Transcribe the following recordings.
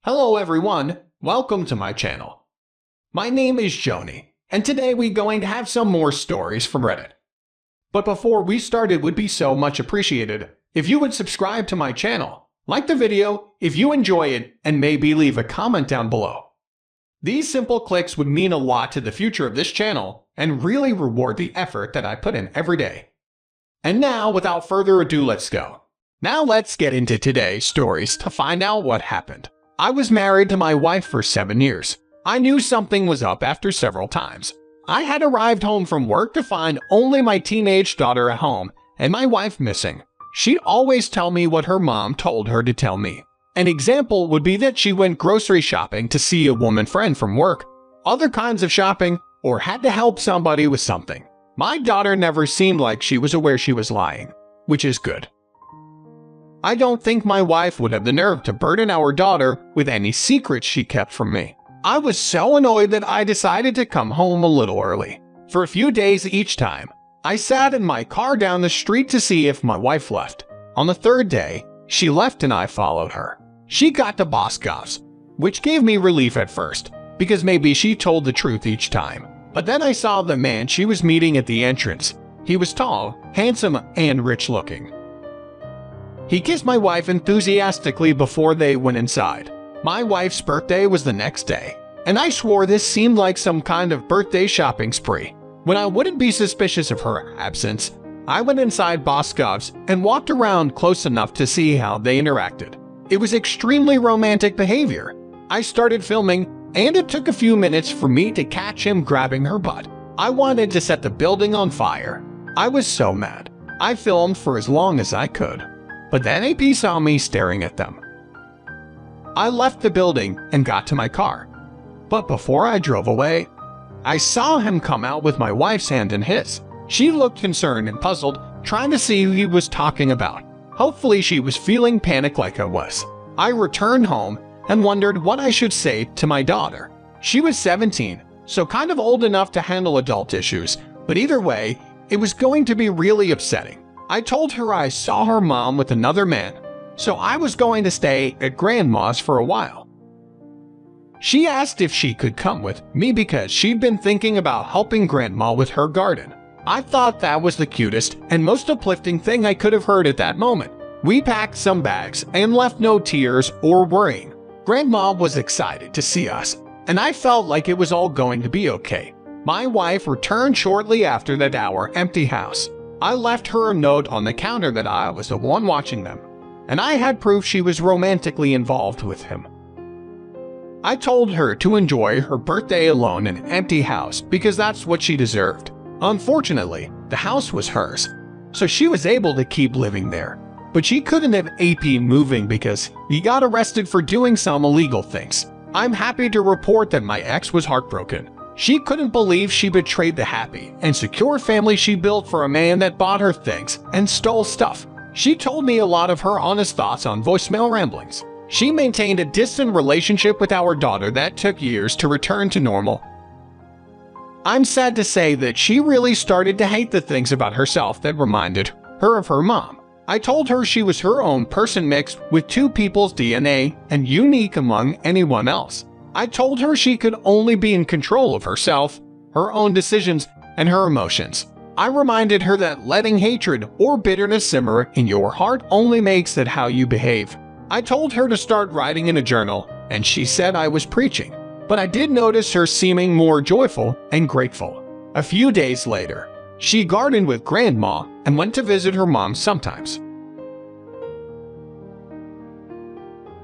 Hello everyone, welcome to my channel. My name is Xony, and today we're going to have some more stories from Reddit. But before we start, it would be so much appreciated if you would subscribe to my channel, like the video if you enjoy it, and maybe leave a comment down below. These simple clicks would mean a lot to the future of this channel and really reward the effort that I put in every day. And now, without further ado, let's go. Now let's get into today's stories to find out what happened. I was married to my wife for 7 years. I knew something was up after several times. I had arrived home from work to find only my teenage daughter at home and my wife missing. She'd always tell me what her mom told her to tell me. An example would be that she went grocery shopping to see a woman friend from work, other kinds of shopping, or had to help somebody with something. My daughter never seemed like she was aware she was lying, which is good. I don't think my wife would have the nerve to burden our daughter with any secrets she kept from me. I was so annoyed that I decided to come home a little early. For a few days each time, I sat in my car down the street to see if my wife left. On the third day, she left and I followed her. She got to Boscov's, which gave me relief at first, because maybe she told the truth each time. But then I saw the man she was meeting at the entrance. He was tall, handsome, and rich-looking. He kissed my wife enthusiastically before they went inside. My wife's birthday was the next day, and I swore this seemed like some kind of birthday shopping spree. When I wouldn't be suspicious of her absence, I went inside Boscov's and walked around close enough to see how they interacted. It was extremely romantic behavior. I started filming, and it took a few minutes for me to catch him grabbing her butt. I wanted to set the building on fire. I was so mad. I filmed for as long as I could. But then AP saw me staring at them. I left the building and got to my car. But before I drove away, I saw him come out with my wife's hand in his. She looked concerned and puzzled, trying to see who he was talking about. Hopefully she was feeling panic like I was. I returned home and wondered what I should say to my daughter. She was 17, so kind of old enough to handle adult issues, but either way, it was going to be really upsetting. I told her I saw her mom with another man, so I was going to stay at Grandma's for a while. She asked if she could come with me because she'd been thinking about helping Grandma with her garden. I thought that was the cutest and most uplifting thing I could have heard at that moment. We packed some bags and left no tears or worrying. Grandma was excited to see us, and I felt like it was all going to be okay. My wife returned shortly after that our empty house. I left her a note on the counter that I was the one watching them, and I had proof she was romantically involved with him. I told her to enjoy her birthday alone in an empty house because that's what she deserved. Unfortunately, the house was hers, so she was able to keep living there. But she couldn't have AP moving because he got arrested for doing some illegal things. I'm happy to report that my ex was heartbroken. She couldn't believe she betrayed the happy and secure family she built for a man that bought her things and stole stuff. She told me a lot of her honest thoughts on voicemail ramblings. She maintained a distant relationship with our daughter that took years to return to normal. I'm sad to say that she really started to hate the things about herself that reminded her of her mom. I told her she was her own person mixed with two people's DNA and unique among anyone else. I told her she could only be in control of herself, her own decisions, and her emotions. I reminded her that letting hatred or bitterness simmer in your heart only makes it how you behave. I told her to start writing in a journal, and she said I was preaching. But I did notice her seeming more joyful and grateful. A few days later, she gardened with Grandma and went to visit her mom sometimes.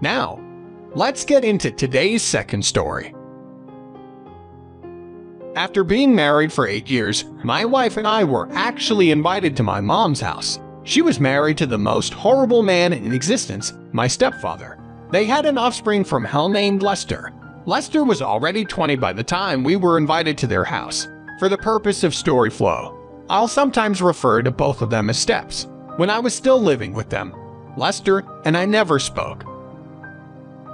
Now, let's get into today's second story. After being married for 8 years, my wife and I were actually invited to my mom's house. She was married to the most horrible man in existence, my stepfather. They had an offspring from hell named Lester. Lester was already 20 by the time we were invited to their house. For the purpose of story flow, I'll sometimes refer to both of them as steps. When I was still living with them, Lester and I never spoke.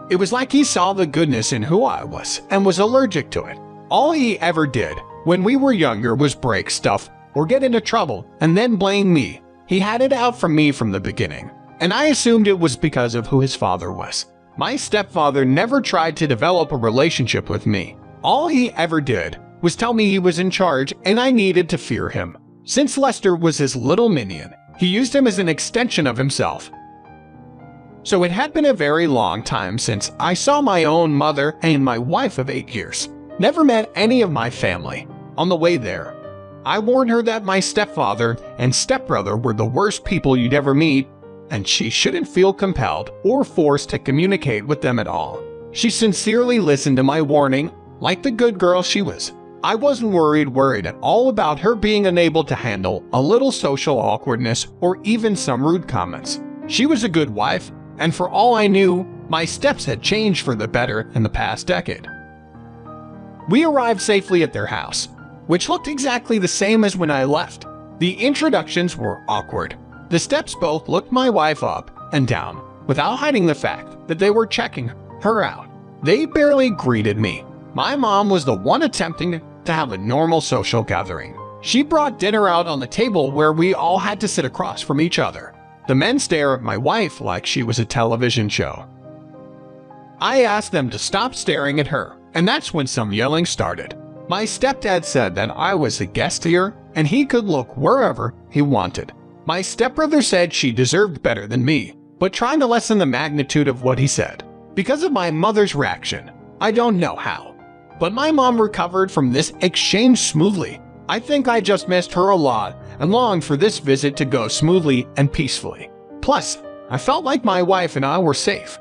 It was like he saw the goodness in who I was and was allergic to it. All he ever did when we were younger was break stuff or get into trouble and then blame me. He had it out for me from the beginning, and I assumed it was because of who his father was. My stepfather never tried to develop a relationship with me. All he ever did was tell me he was in charge and I needed to fear him. Since Lester was his little minion, he used him as an extension of himself. So it had been a very long time since I saw my own mother and my wife of 8 years. Never met any of my family. On the way there, I warned her that my stepfather and stepbrother were the worst people you'd ever meet, and she shouldn't feel compelled or forced to communicate with them at all. She sincerely listened to my warning, like the good girl she was. I wasn't worried at all about her being unable to handle a little social awkwardness or even some rude comments. She was a good wife, and for all I knew, my steps had changed for the better in the past decade. We arrived safely at their house, which looked exactly the same as when I left. The introductions were awkward. The steps both looked my wife up and down, without hiding the fact that they were checking her out. They barely greeted me. My mom was the one attempting to have a normal social gathering. She brought dinner out on the table where we all had to sit across from each other. The men stare at my wife like she was a television show. I asked them to stop staring at her, and that's when some yelling started. My stepdad said that I was a guest here and he could look wherever he wanted. My stepbrother said she deserved better than me, but trying to lessen the magnitude of what he said. Because of my mother's reaction, I don't know how, but my mom recovered from this exchange smoothly. I think I just missed her a lot and longed for this visit to go smoothly and peacefully. Plus, I felt like my wife and I were safe.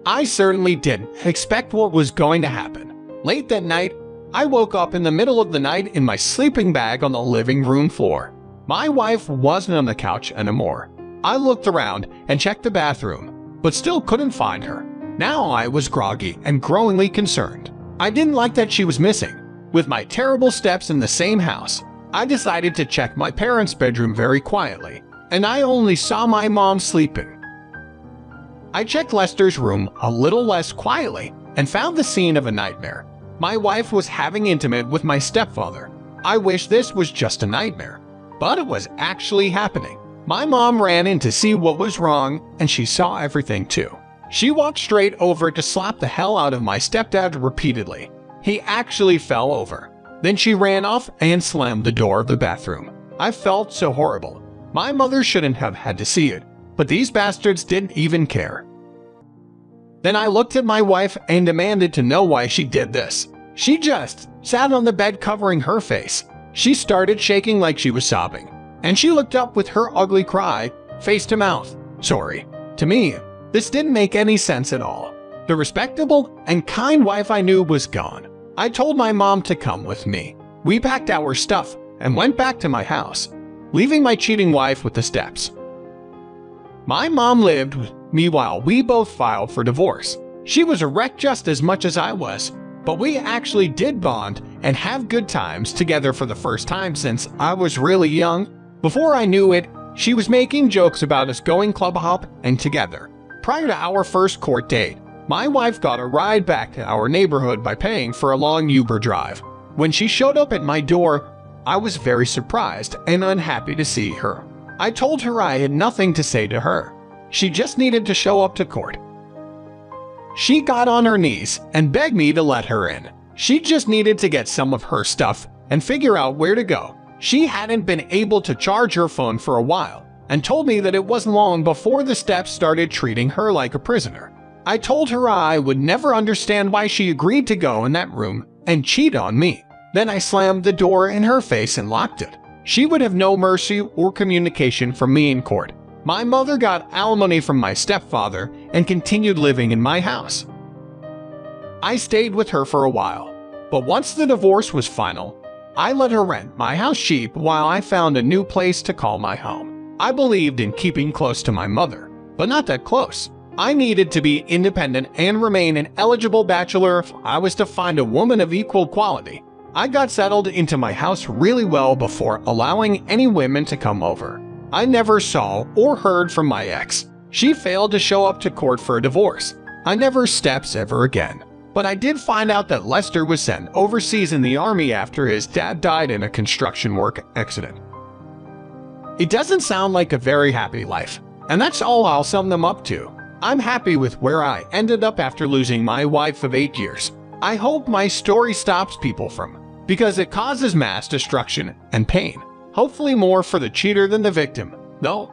I certainly didn't expect what was going to happen. Late that night, I woke up in the middle of the night in my sleeping bag on the living room floor. My wife wasn't on the couch anymore. I looked around and checked the bathroom, but still couldn't find her. Now I was groggy and growingly concerned. I didn't like that she was missing. With my terrible steps in the same house, I decided to check my parents' bedroom very quietly, and I only saw my mom sleeping. I checked Lester's room a little less quietly and found the scene of a nightmare. My wife was having intimate with my stepfather. I wish this was just a nightmare, but it was actually happening. My mom ran in to see what was wrong, and she saw everything too. She walked straight over to slap the hell out of my stepdad repeatedly. He actually fell over. Then she ran off and slammed the door of the bathroom. I felt so horrible. My mother shouldn't have had to see it, but these bastards didn't even care. Then I looked at my wife and demanded to know why she did this. She just sat on the bed covering her face. She started shaking like she was sobbing, and she looked up with her ugly cry, face to mouth. Sorry. To me, this didn't make any sense at all. The respectable and kind wife I knew was gone. I told my mom to come with me. We packed our stuff and went back to my house, leaving my cheating wife with the steps. My mom lived with me while we both filed for divorce. She was a wreck just as much as I was, but we actually did bond and have good times together for the first time since I was really young. Before I knew it, she was making jokes about us going club hopping together. Prior to our first court date, my wife got a ride back to our neighborhood by paying for a long Uber drive. When she showed up at my door, I was very surprised and unhappy to see her. I told her I had nothing to say to her. She just needed to show up to court. She got on her knees and begged me to let her in. She just needed to get some of her stuff and figure out where to go. She hadn't been able to charge her phone for a while and told me that it wasn't long before the steps started treating her like a prisoner. I told her I would never understand why she agreed to go in that room and cheat on me. Then I slammed the door in her face and locked it. She would have no mercy or communication from me in court. My mother got alimony from my stepfather and continued living in my house. I stayed with her for a while, but once the divorce was final, I let her rent my house cheap while I found a new place to call my home. I believed in keeping close to my mother, but not that close. I needed to be independent and remain an eligible bachelor if I was to find a woman of equal quality. I got settled into my house really well before allowing any women to come over. I never saw or heard from my ex. She failed to show up to court for a divorce. I never steps ever again. But I did find out that Lester was sent overseas in the army after his dad died in a construction work accident. It doesn't sound like a very happy life, and that's all I'll sum them up to. I'm happy with where I ended up after losing my wife of 8 years. I hope my story stops people from, because it causes mass destruction and pain. Hopefully more for the cheater than the victim, though.